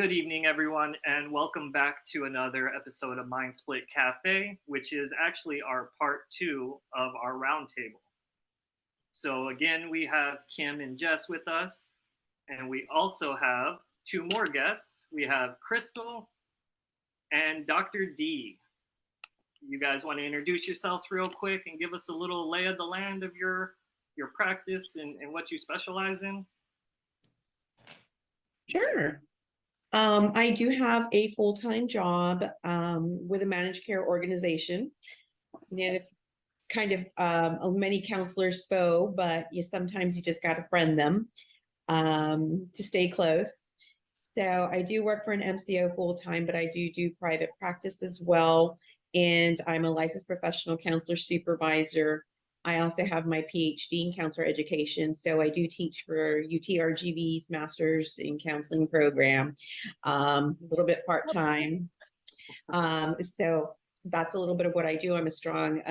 Good evening, everyone, and welcome back to another episode of Mind Split Cafe, which is actually our part two of our roundtable. So, again, we have Kim and Jess with us, and we also have two more guests. We have Crystal and Dr. D. You guys want to introduce yourselves real quick and give us a little lay of the land of your practice and what you specialize in? Sure. I do have a full-time job with a managed care organization. And if kind of many counselors spoke, but sometimes you just got to friend them to stay close. So I do work for an MCO full-time, but I do private practice as well. And I'm a licensed professional counselor supervisor. I also have my PhD in counselor education. So I do teach for UTRGV's Masters in Counseling program, a little bit part-time. So that's a little bit of what I do. I'm a strong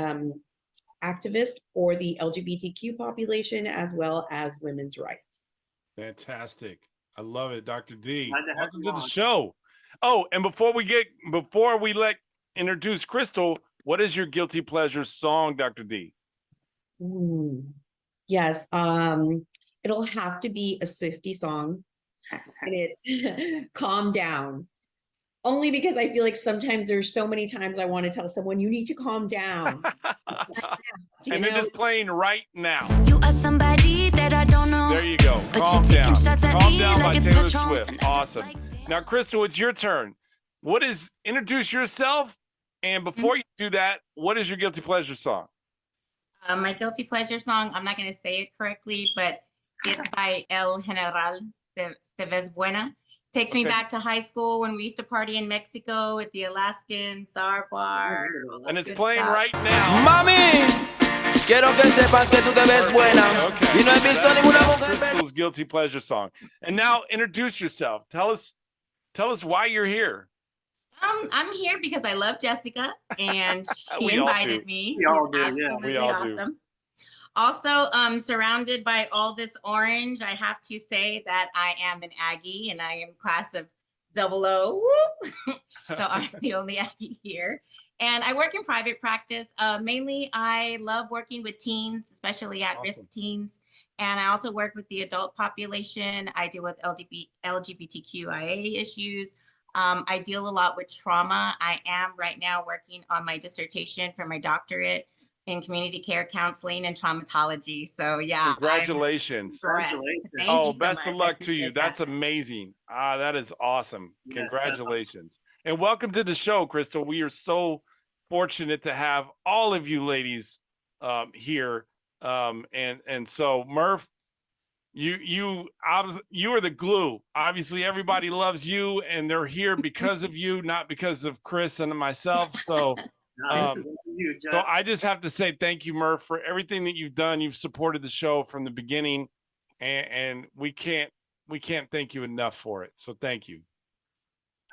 activist for the LGBTQ population as well as women's rights. Fantastic. I love it, Dr. D. Glad to have Welcome you to the on. show. Oh, and before we introduce Crystal, what is your guilty pleasure song, Dr. D? Yes, it'll have to be a Swiftie song. And it Calm Down. Only because I feel like sometimes there's so many times I want to tell someone you need to calm down. And it is playing right now. You are somebody that I don't know. There you go. But Calm you're taking Down. shots at Calm me Down like by it's Taylor Patron, Swift. and I just Awesome. like damn. Now, Crystal, it's your turn. Introduce yourself. And before you do that, what is your guilty pleasure song? My guilty pleasure song, I'm not going to say it correctly, but it's by El General Te Ves Buena. Takes me back to high school when we used to party in Mexico with the Alaskans, Czar Bar. And it's playing right now. Mami, quiero que sepas que tú te ves buena. Okay. Y no he visto ninguna That's mujer. Crystal's guilty pleasure song. And now introduce yourself. Tell us why you're here. I'm here because I love Jessica and she We all invited do. me. We all She's do, yeah. absolutely We all do. awesome. Also, surrounded by all this orange, I have to say that I am an Aggie and I am class of 00. Whoop. So I'm the only Aggie here. And I work in private practice. Mainly, I love working with teens, especially at-risk teens. And I also work with the adult population. I deal with LGBTQIA issues. I deal a lot with trauma. I am right now working on my dissertation for my doctorate in community care counseling and traumatology. So yeah. Congratulations. Congratulations. Thank you so Best of much. I luck to you. appreciate That's that. amazing. That is awesome. Yes, Congratulations. And welcome to the show, Crystal. We are so fortunate to have all of you ladies here. And so Murph, you are the glue. Obviously, everybody loves you, and they're here because of you, not because of Chris and myself. So, This is you, Jess. so I just have to say thank you, Murph, for everything that you've done. You've supported the show from the beginning, and we can't thank you enough for it. So thank you.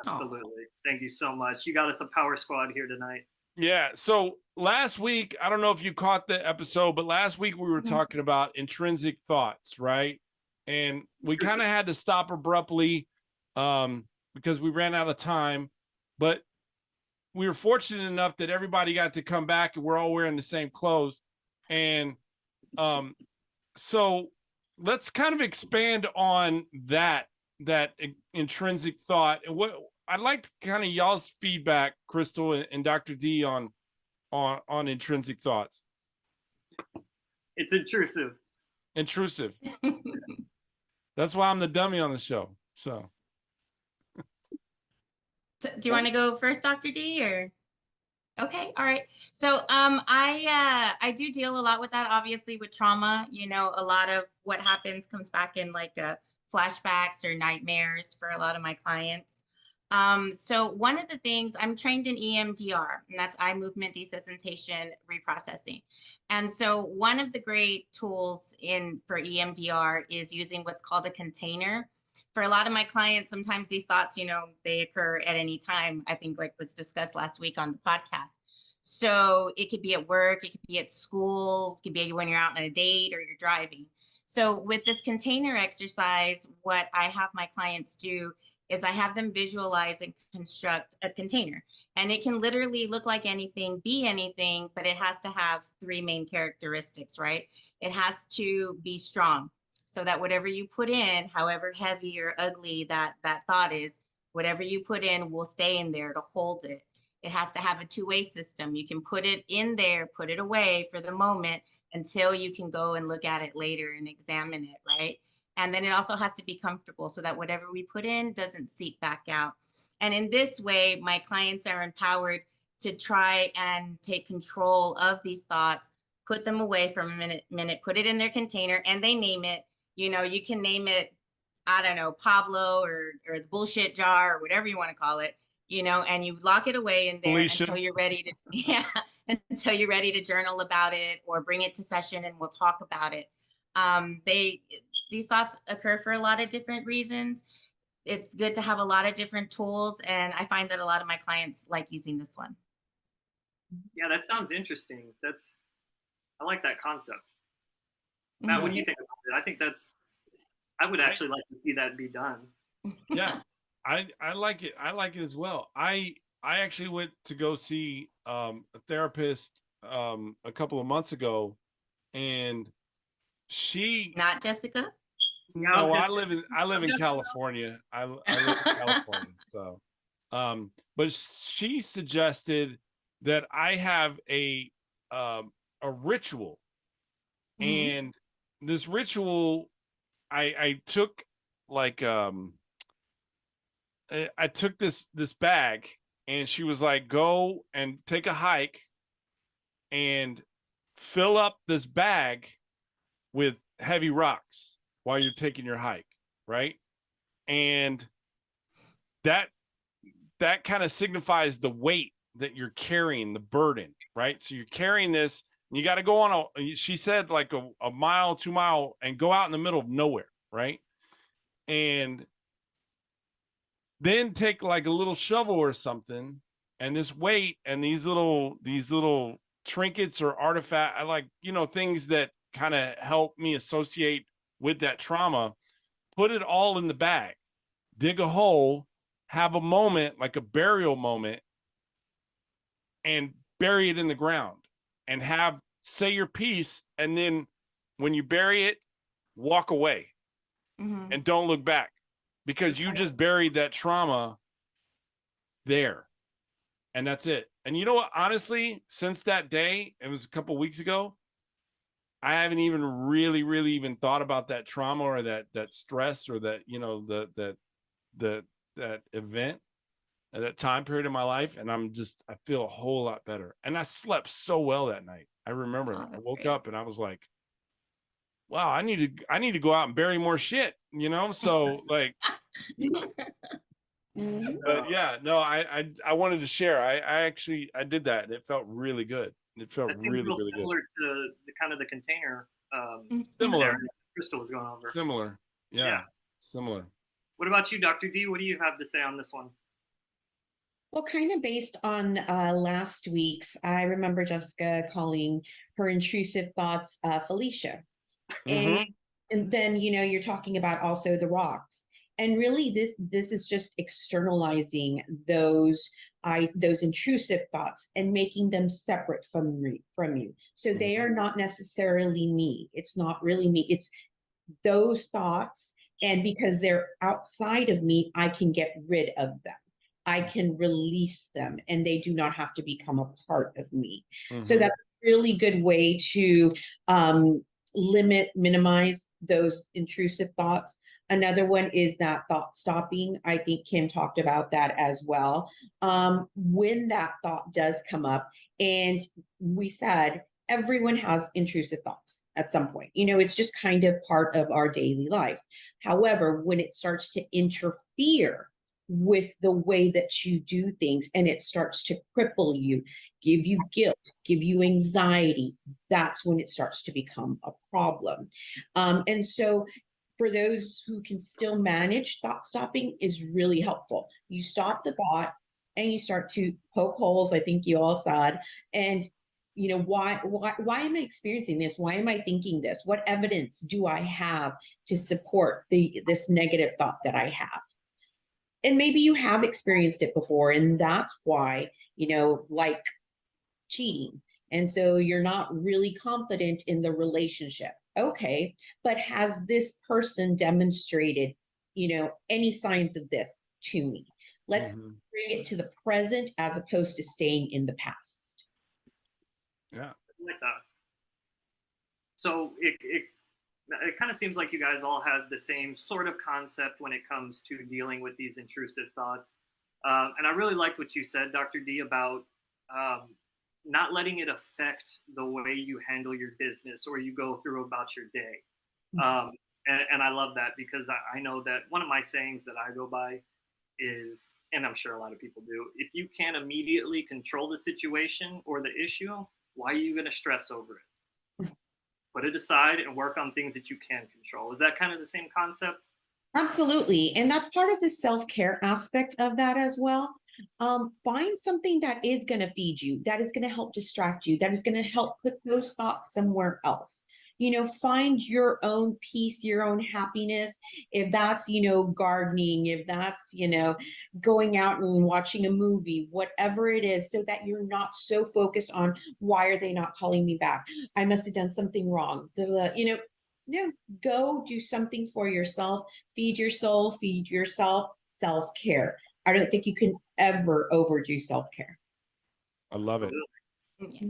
Absolutely. Thank you so much. You got us a power squad here tonight. Yeah. So last week, I don't know if you caught the episode, but last week we were talking about intrinsic thoughts, right? And we kind of had to stop abruptly because we ran out of time. But we were fortunate enough that everybody got to come back and we're all wearing the same clothes. And so let's kind of expand on that intrinsic thought. And what I'd like to kind of y'all's feedback, Crystal and Dr. D, on intrinsic thoughts. It's intrusive. Intrusive. That's why I'm the dummy on the show. So Do you want to go first, Dr. D, or? Okay, all right. So I do deal a lot with that, obviously, with trauma. You know, a lot of what happens comes back in like flashbacks or nightmares for a lot of my clients. So one of the things, I'm trained in EMDR, and that's eye movement desensitization reprocessing. And so one of the great tools for EMDR is using what's called a container. For a lot of my clients, sometimes these thoughts, they occur at any time, I think like was discussed last week on the podcast. So it could be at work, it could be at school, it could be when you're out on a date or you're driving. So with this container exercise, what I have my clients do is I have them visualize and construct a container. And it can literally look like anything, be anything, but it has to have three main characteristics, right? It has to be strong, so that whatever you put in, however heavy or ugly that thought is, whatever you put in will stay in there to hold it. It has to have a two-way system. You can put it in there, put it away for the moment until you can go and look at it later and examine it, right? And then it also has to be comfortable so that whatever we put in doesn't seep back out. And in this way, my clients are empowered to try and take control of these thoughts, put them away for a minute, put it in their container, and they name it. You know, you can name it, I don't know, Pablo or the bullshit jar or whatever you want to call it, you know, and you lock it away in there Felicia. until you're ready to, yeah, until you're ready to journal about it or bring it to session and we'll talk about it. These thoughts occur for a lot of different reasons. It's good to have a lot of different tools, and I find that a lot of my clients like using this one. Yeah, that sounds interesting. I like that concept. Matt, what do you think about it? I think I would actually like to see that be done. Yeah, I like it. I like it as well. I actually went to go see a therapist a couple of months ago, and she Not Jessica? Yeah, I was no, gonna I live in California. I live in California, so but she suggested that I have a ritual, and this ritual I took like I took this bag, and she was like, go and take a hike and fill up this bag with heavy rocks while you're taking your hike, right? And that kind of signifies the weight that you're carrying, the burden, right? So you're carrying this, and you got to go on she said like a mile, 2 mile, and go out in the middle of nowhere, right? And then take like a little shovel or something, and this weight and these little trinkets or artifact, I like, you know, things that kind of help me associate with that trauma, put it all in the bag, dig a hole, have a moment, like a burial moment, and bury it in the ground, and say your piece. And then when you bury it, walk away and don't look back, because you just buried that trauma there. And that's it. And you know what? Honestly, since that day, it was a couple of weeks ago, I haven't even really even thought about that trauma or that stress or that, you know, that event at that time period in my life. And I feel a whole lot better. And I slept so well that night. I remember I woke up and I was like, wow, I need to go out and bury more shit, you know? So like, but yeah, no, I wanted to share. I did that, and it felt really good. It felt really good. Similar to the container similar that Crystal was going over. Similar. Yeah. Similar. What about you, Dr. D? What do you have to say on this one? Well, kind of based on last week's, I remember Jessica calling her intrusive thoughts Felicia. And then, you know, you're talking about also the rocks. And really this is just externalizing those intrusive thoughts and making them separate from you. So they are not necessarily me. It's not really me. It's those thoughts. And because they're outside of me, I can get rid of them. I can release them, and they do not have to become a part of me. So that's a really good way to minimize those intrusive thoughts. Another one is that thought stopping. I think Kim talked about that as well. When that thought does come up, and we said everyone has intrusive thoughts at some point. You know, it's just kind of part of our daily life. However, when it starts to interfere with the way that you do things, and it starts to cripple you, give you guilt, give you anxiety, that's when it starts to become a problem. And so for those who can still manage, thought stopping is really helpful. You stop the thought and you start to poke holes, I think you all said, and you know, why am I experiencing this? Why am I thinking this? What evidence do I have to support this negative thought that I have? And maybe you have experienced it before, and that's why, like cheating. And so you're not really confident in the relationship. Okay, but has this person demonstrated, any signs of this to me? Let's bring it to the present as opposed to staying in the past. Yeah. Like that. So it kind of seems like you guys all have the same sort of concept when it comes to dealing with these intrusive thoughts. And I really liked what you said, Dr. D, about not letting it affect the way you handle your business or you go through about your day. And I love that because I know that one of my sayings that I go by is, and I'm sure a lot of people do, if you can't immediately control the situation or the issue, why are you going to stress over it? Put it aside and work on things that you can control. Is that kind of the same concept? Absolutely. And that's part of the self-care aspect of that as well. Find something that is going to feed you, that is going to help distract you, that is going to help put those thoughts somewhere else. Find your own peace, your own happiness. If that's, gardening, if that's, going out and watching a movie, whatever it is, so that you're not so focused on why are they not calling me back? I must have done something wrong. No, go do something for yourself. Feed your soul, feed yourself, self-care. I don't think you can ever overdo self-care. I love it. Yeah.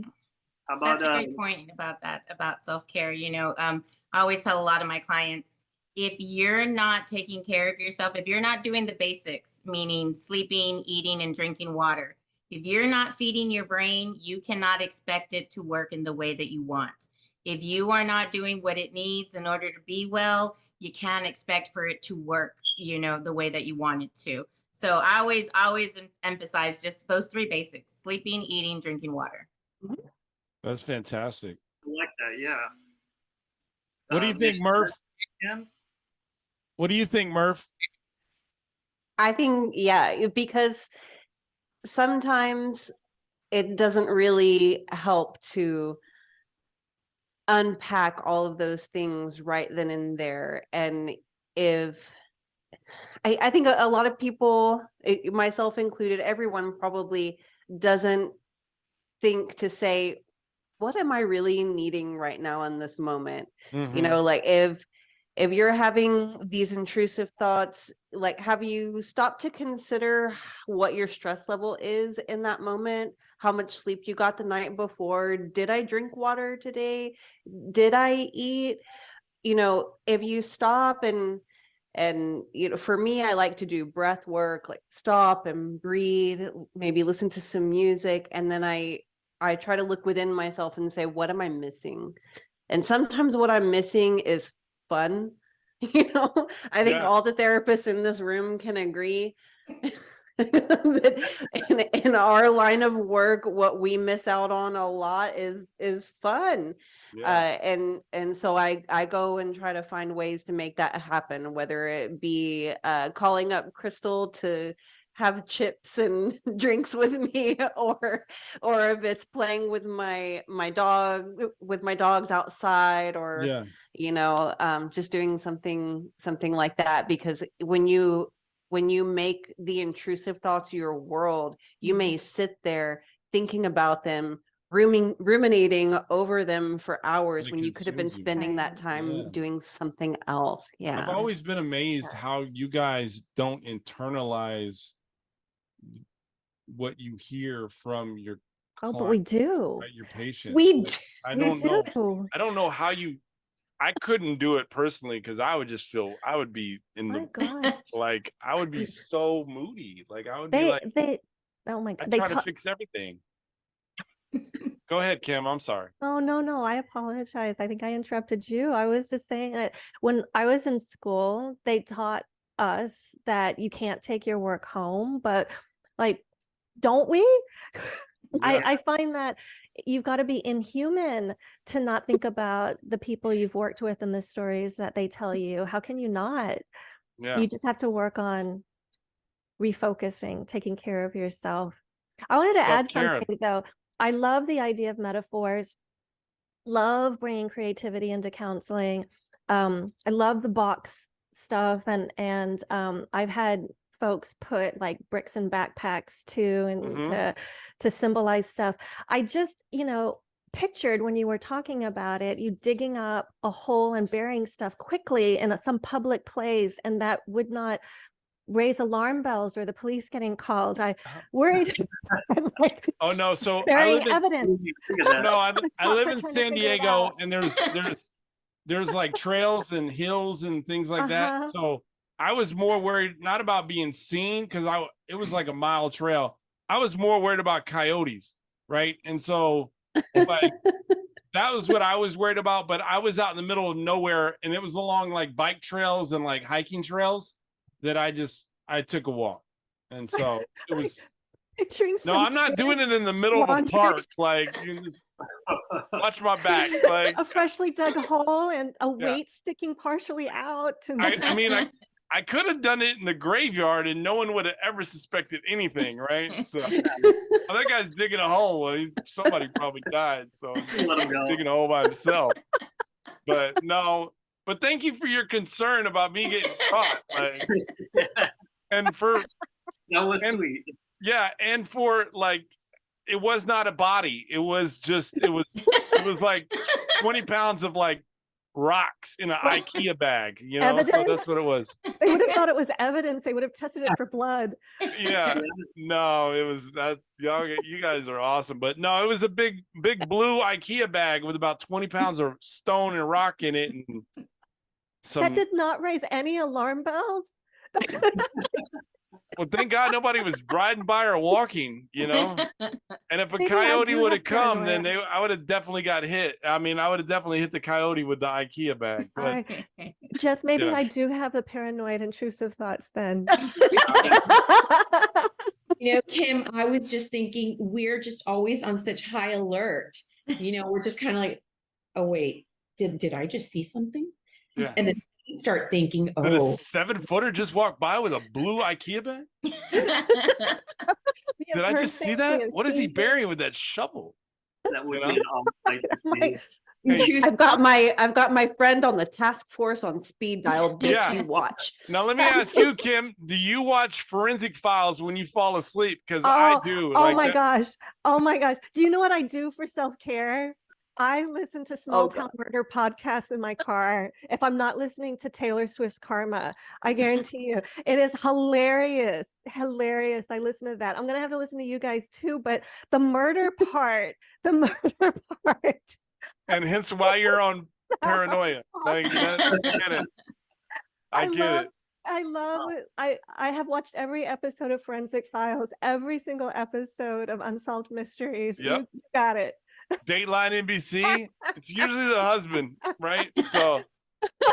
How about, That's a great point about that, about self-care. I always tell a lot of my clients, if you're not taking care of yourself, if you're not doing the basics, meaning sleeping, eating, and drinking water, if you're not feeding your brain, you cannot expect it to work in the way that you want. If you are not doing what it needs in order to be well, you can't expect for it to work, the way that you want it to. So I always emphasize just those three basics: sleeping, eating, drinking water. That's fantastic. I like that, yeah. What do you think, Murph? What do you think, Murph? I think, yeah, because sometimes it doesn't really help to unpack all of those things right then and there. And if I think a lot of people, myself included, everyone probably doesn't think to say, what am I really needing right now in this moment? Like if you're having these intrusive thoughts, like, have you stopped to consider what your stress level is in that moment? How much sleep you got the night before? Did I drink water today? Did I eat? If you stop and for me, I like to do breath work, like stop and breathe, maybe listen to some music, and then I try to look within myself and say, what am I missing? And sometimes what I'm missing is fun. I think all the therapists in this room can agree that in our line of work, what we miss out on a lot is fun. And so I go and try to find ways to make that happen, whether it be calling up Crystal to have chips and drinks with me, or if it's playing with my dogs outside, or just doing something like that. Because when you make the intrusive thoughts your world, you may sit there thinking about them, ruminating over them for hours, when you could have been spending that time doing something else. I've always been amazed how you guys don't internalize what you hear from your clients, but we do. right? Your patients. We I don't know how you. I couldn't do it personally because I would just feel I would be in the like I would be so moody. Like I would be like oh my God, I try to fix everything. Go ahead, Kim. I'm sorry. Oh, no, I apologize. I think I interrupted you. I was just saying that when I was in school, they taught us that you can't take your work home, but like, don't we? I find that you've got to be inhuman to not think about the people you've worked with and the stories that they tell you. How can you not? You just have to work on refocusing, taking care of yourself. I wanted to add something though. I love the idea of metaphors, love bringing creativity into counseling. I love the box stuff, and I've had folks put like bricks in backpacks too, and Mhm. to symbolize stuff. I just, pictured when you were talking about it, you digging up a hole and burying stuff quickly in some public place, and that would not raise alarm bells or the police getting called. I worried like Oh no, so I burying live in evidence. Look at that. no, I Cops live are in trying to San figure it Diego, out. and there's like trails and hills and things like that. Uh-huh. So I was more worried not about being seen, because it was like a mile trail. I was more worried about coyotes, right? And so like that was what I was worried about. But I was out in the middle of nowhere, and it was along like bike trails and like hiking trails that I took a walk. And so it was Picturing no, some I'm not doing kid it in the middle of a wandering park. Like, you can just watch my back. Like, a freshly dug hole and a Yeah. weight sticking partially out. I mean, I could have done it in the graveyard and no one would have ever suspected anything, right? So that guy's digging a hole. Well, somebody probably died, so Let him go. digging a hole by himself. But no, but thank you for your concern about me getting caught. Like, and for That was and- sweet. yeah, and for like, it was not a body. It was like 20 pounds of like rocks in an IKEA bag, so that's Evidence? what it was. They would have thought it was evidence. They would have tested it for blood. Yeah, no, it was that. Y'all, you guys are awesome, but no, it was a big blue IKEA bag with about 20 pounds of stone and rock in it, and some. That did not raise any alarm bells. Well, thank God nobody was riding by or walking, And if a Maybe I coyote do would have have come, then paranoia. I would have definitely got hit. I mean, I would have definitely hit the coyote with the IKEA bag. But Just maybe Yeah. I do have the paranoid intrusive thoughts then. Kim, I was just thinking we're just always on such high alert. We're just kind of like, oh wait, did I just see something? yeah. And then you start thinking, Did a oh, 7-footer just walk by with a blue IKEA bag? Did I just see that? What is he burying with that shovel? That would You be know? an awesome sight to see. Hey, I've got my friend on the task force on speed dial. Bitch, Yeah. you watch. now let me ask you, Kim, do you watch Forensic Files when you fall asleep? Because I do. Oh like my that- gosh. Oh my gosh. Do you know what I do for self-care? I listen to small town murder podcasts in my car. If I'm not listening to Taylor Swift's Karma, I guarantee you it is hilarious. Hilarious. I listen to that. I'm going to have to listen to you guys too, but the murder part. And hence why you're on paranoia. Like, I get it. I get it. I love it. I have watched every episode of Forensic Files, every single episode of Unsolved Mysteries. Yep. You got it. Dateline NBC, it's usually the husband, right? So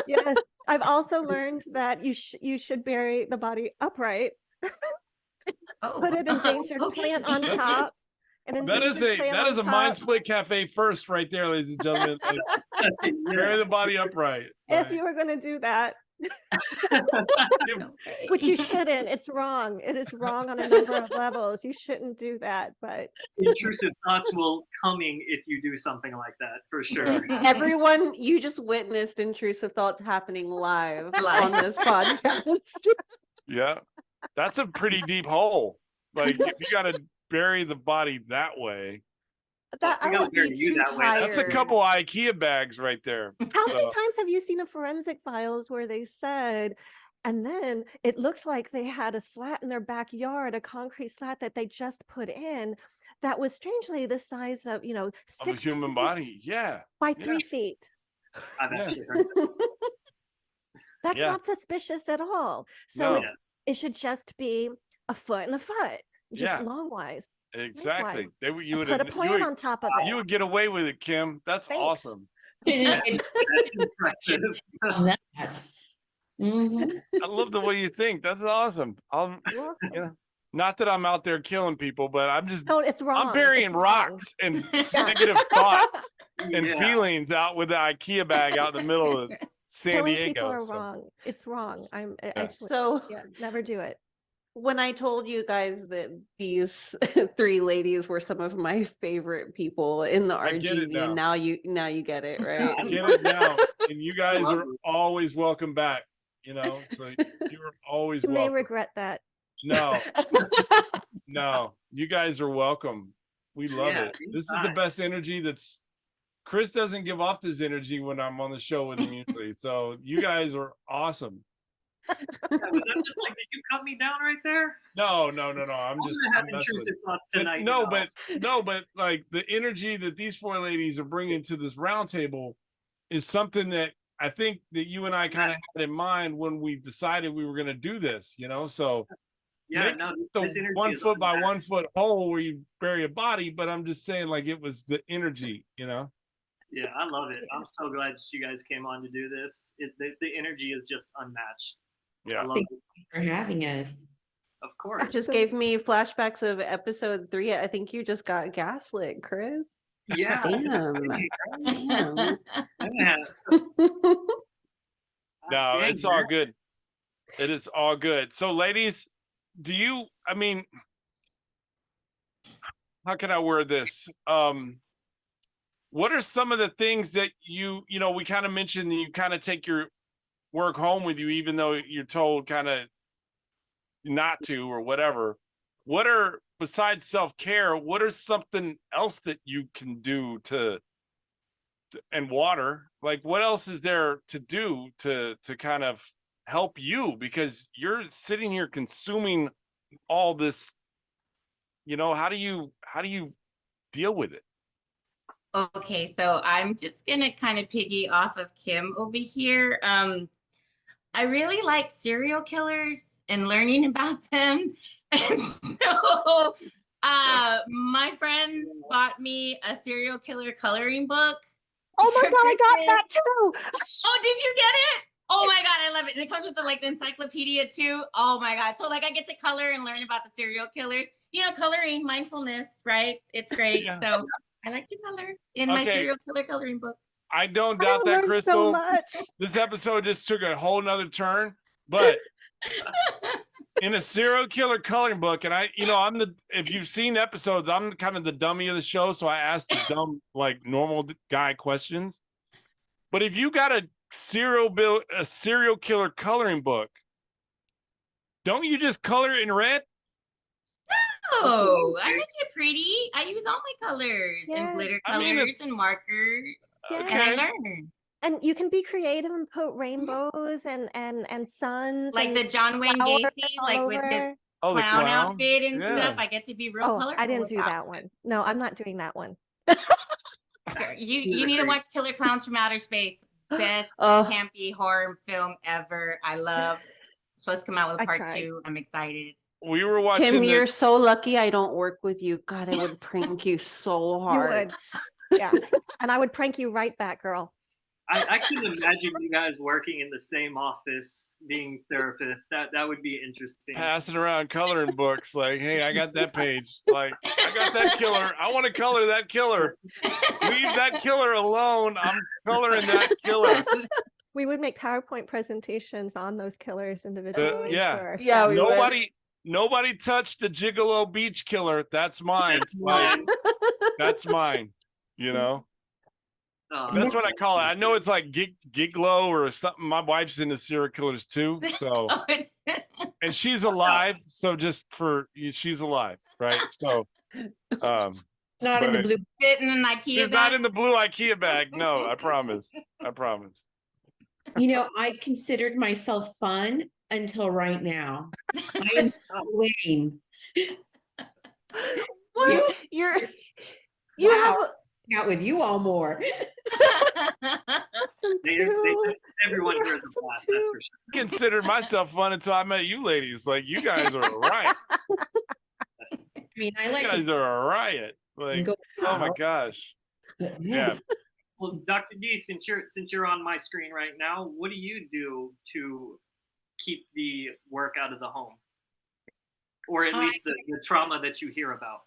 Yes. I've also learned that you should bury the body upright. Put an endangered plant on That's top. that is a Mind Split Cafe first right there, ladies and gentlemen. Like, bury the body upright. If Right. you were going to do that, which you shouldn't, it's wrong. It is wrong on a number of levels. You shouldn't do that, but Intrusive thoughts will coming if you do something like that, for sure. Everyone, you just witnessed intrusive thoughts happening live on this podcast. Yeah, that's a pretty deep hole. Like, if you got to bury the body that way, That I I gotta would bury be you too that way. that's a tired. couple IKEA bags right there. how So, many times have you seen a Forensic Files where they said, and then it looked like they had a slat in their backyard, a concrete slat that they just put in that was strangely the size of, of a 6 human feet body, yeah. by Yeah. 3 feet. I've Yeah. actually heard that. That's Yeah. not suspicious at all. So No. it should just be a foot and a foot, just Yeah. long-wise. Exactly. You would Put a plant on top of it. you would get away with it, Kim. That's Thanks. awesome. That's impressive. on that. Mhm. I love the way you think. That's awesome. You're welcome. Not that I'm out there killing people, but No, it's wrong. I'm burying It's wrong. rocks and negative thoughts and Yeah. feelings out with the IKEA bag out in the middle of San Killing Diego. people are so- wrong. It's wrong. So Never do it. when I told you guys that these three ladies were some of my favorite people in the I get it RGV, and now you get it, right? I get it now. And you guys love are it. always welcome back, so you're always You may welcome. regret that. No, no, you guys are welcome. We love Yeah, it. This is the anytime. best energy. Chris doesn't give off this energy when I'm on the show with him usually. So you guys are awesome. Yeah, was that just like, did you cut me down right there? No. I'm I'm just gonna have I'm messing with intrusive you. thoughts But tonight. but like the energy that these four ladies are bringing to this roundtable is something that I think that you and I kind of had in mind when we decided we were going to do this, So Yeah, maybe no, the this energy 1 is foot by unmatched. 1 foot hole where you bury a body, but I'm just saying like it was the energy, Yeah, I love it. I'm so glad that you guys came on to do this. The energy is just unmatched. Yeah. I love Thank it. you for having us. Of It course. just gave me flashbacks of episode 3. I think you just got gaslit, Chris. Yeah. Damn. Damn. Yeah. No, Dang, it's all man. good. It is all good. So ladies, how can I word this? What are some of the things that we kind of mentioned that you kind of take your work home with you, even though you're told kind of not to or whatever? What are, besides self-care, what are something else that you can do and water? Like what else is there to do to kind of help you? Because you're sitting here consuming all this, how do you deal with it? Okay, so I'm just gonna kind of piggy off of Kim over here. I really like serial killers and learning about them. And so my friends bought me a serial killer coloring book. Oh my for God, I got that Christmas. too. Oh, did you get it? Oh my God, I love it. And it comes with the encyclopedia too. Oh my God. So I get to color and learn about the serial killers. Coloring, mindfulness, right? It's great. Yeah. So I like to color in my serial killer coloring book. I don't I doubt that, learned so Crystal. much. This episode just took a whole nother turn, but in a serial killer coloring book, and if you've seen episodes, I'm kind of the dummy of the show, so I ask the dumb, normal guy questions. But if you got a serial killer coloring book, don't you just color it in red? Oh, I make it pretty. I use all my colors and Yeah. glitter I mean, colors it's- and markers. Yeah. And I learn. And you can be creative and put rainbows and suns. Like and the John Wayne flowers Gacy, all with his over. Oh, the clown clown outfit and Yeah. stuff. I get to be real Oh, colorful. I didn't with do that one. No, I'm not doing that one. You need to watch Killer Clowns from Outer Space. Best Oh. campy horror film ever. I love. It's supposed to come out with a I part tried. 2. I'm excited. We were watching Kim, you're so lucky I don't work with you. God, I would prank you so You hard. would. Yeah. And I would prank you right back, girl. I can imagine you guys working in the same office, being therapists. That would be interesting. passing around coloring books like, hey, I got that page. Like, I got that killer. I want to color that killer. Leave that killer alone. I'm coloring that killer. We would make PowerPoint presentations on those killers individually. yeah. for our Yeah, staff. we would. Nobody touched the Gigolo Beach Killer. That's mine. Mine. That's mine. That's what I call it. I know it's like Giglo or something. My wife's into serial killers too. So, and she's alive. So she's alive, right? So, Not in the but blue. Fit in an IKEA she's not bag. in the blue IKEA bag. No, I promise. I promise. I considered myself fun until right now. I am so lame. What? You Wow. have Out with you all more. Awesome They too. think everyone You're here is a awesome blast, too. that's for sure. I considered myself fun until I met you ladies. Like, you guys are a riot. I mean, I You like guys to are a riot. Like, go oh my out. gosh. But Yeah. man, Well, Dr. D, since you're on my screen right now, what do you do to keep the work out of the home, or at least the trauma that you hear about?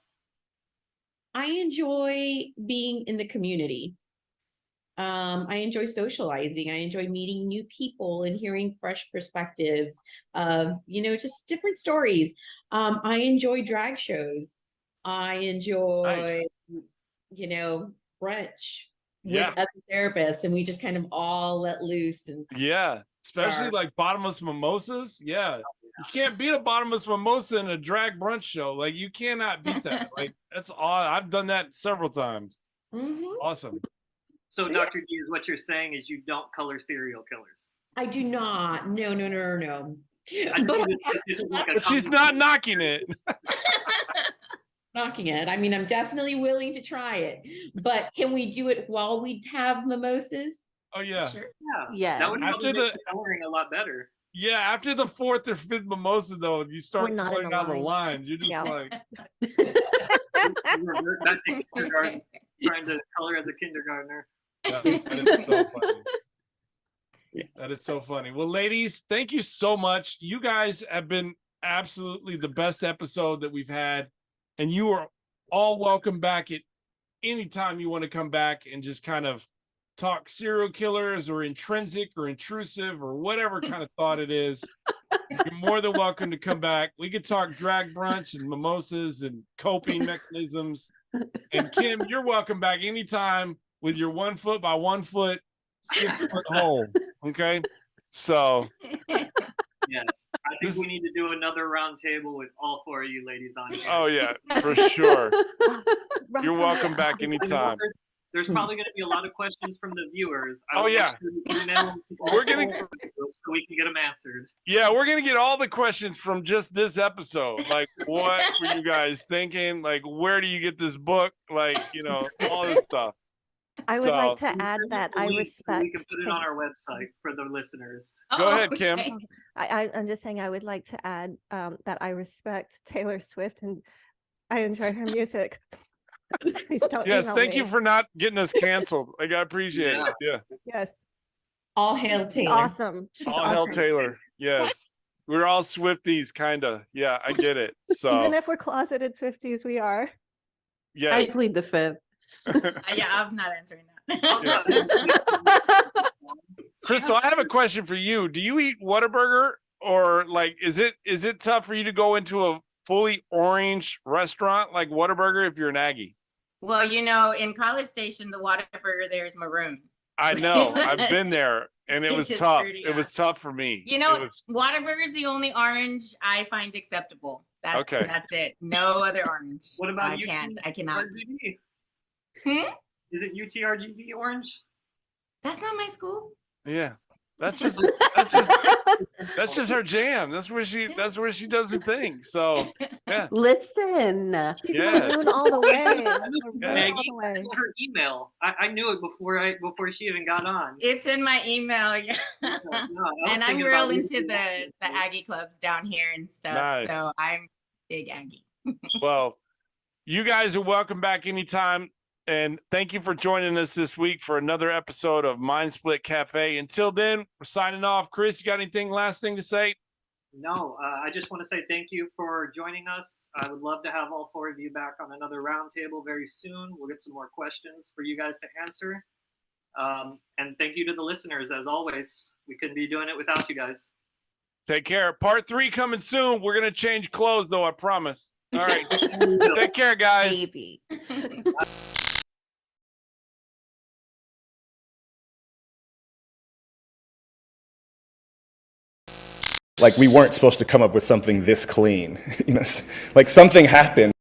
I enjoy being in the community. I enjoy socializing. I enjoy meeting new people and hearing fresh perspectives of, just different stories. I enjoy drag shows. I enjoy, brunch Yeah. with other therapists, and we just kind of all let loose and Yeah. Especially Sure. like bottomless mimosas. Yeah. You can't beat a bottomless mimosa in a drag brunch show. Like, you cannot beat that. Like, that's all. I've done that several times. Awesome. So, Dr. D, is what you're saying is you don't color serial killers. I do not. No. I But think this is like a But she's not knocking it. knocking it. I mean, I'm definitely willing to try it. But can we do it while we have mimosas? Oh, yeah. Sure. Yeah. That would After probably make the coloring a lot better. Yeah, after the fourth or fifth mimosa, though, you start We're not in coloring a down the line. lines. You're just Yeah. like, Revert back to kindergarten, trying to color as a kindergartner. that is so funny. That is so funny. Well, ladies, thank you so much. You guys have been absolutely the best episode that we've had. And you are all welcome back at any time you want to come back and just kind of talk serial killers or intrinsic or intrusive or whatever kind of thought it is. You're more than welcome to come back. We could talk drag brunch and mimosas and coping mechanisms. And Kim, you're welcome back anytime with your 1 foot by 1 foot, 6 foot hole. Okay. So Yes, I think we need to do another round table with all 4 of you ladies on here. oh yeah, for sure. You're welcome back anytime. There's probably going to be a lot of questions from the viewers. Oh, yeah. We're going to so we can get them answered. Yeah, we're gonna get all the questions from just this episode. Like, what were you guys thinking? Like, where do you get this book? Like, all this stuff. I would like So- to add that I We respect. can put it on our website for the listeners. Go ahead, Kim. Okay. I'm just saying I would like to add that I respect Taylor Swift and I enjoy her music. Please don't Yes, email thank me. you for not getting us canceled. Like, I appreciate it. Yeah. Yes, All hail Taylor. awesome. She's All hell awesome. Taylor. Yes. We're all Swifties, kinda. Yeah, I get it. So Even if we're closeted Swifties, we are. I yes. plead the fifth. Yeah, I'm not answering that. Yeah. Crystal, I have a question for you. Do you eat Whataburger, or like is it tough for you to go into a fully orange restaurant like Whataburger if you're an Aggie? Well, in College Station, the Whataburger there is maroon. I know. I've been there and it was It's tough. pretty It was tough for me. It was, Whataburger is the only orange I find acceptable. Okay. That's it. No other orange. What about I you? can't. I cannot. RGB? Hmm? Is it UTRGB orange? That's not my school. yeah. That's just her jam. That's where she does her thing. So yeah. Listen. She's Yes. maroon all the way. Yeah. Maroon Maggie, all the I way. saw her email. I knew it before she even got on. It's in my email. Yeah. No, I was And I'm thinking real about into you. the Aggie clubs down here and stuff. Nice. So I'm big Aggie. Well, you guys are welcome back anytime. And thank you for joining us this week for another episode of Mind Split Cafe. Until then, we're signing off. Chris, you got anything last thing to say? No, I just want to say thank you for joining us. I would love to have all 4 of you back on another roundtable very soon. We'll get some more questions for you guys to answer. And thank you to the listeners, as always. We couldn't be doing it without you guys. Take care. Part 3 coming soon. We're going to change clothes, though, I promise. All right. Take care, guys. Baby. Like, we weren't supposed to come up with something this clean. Like, something happened.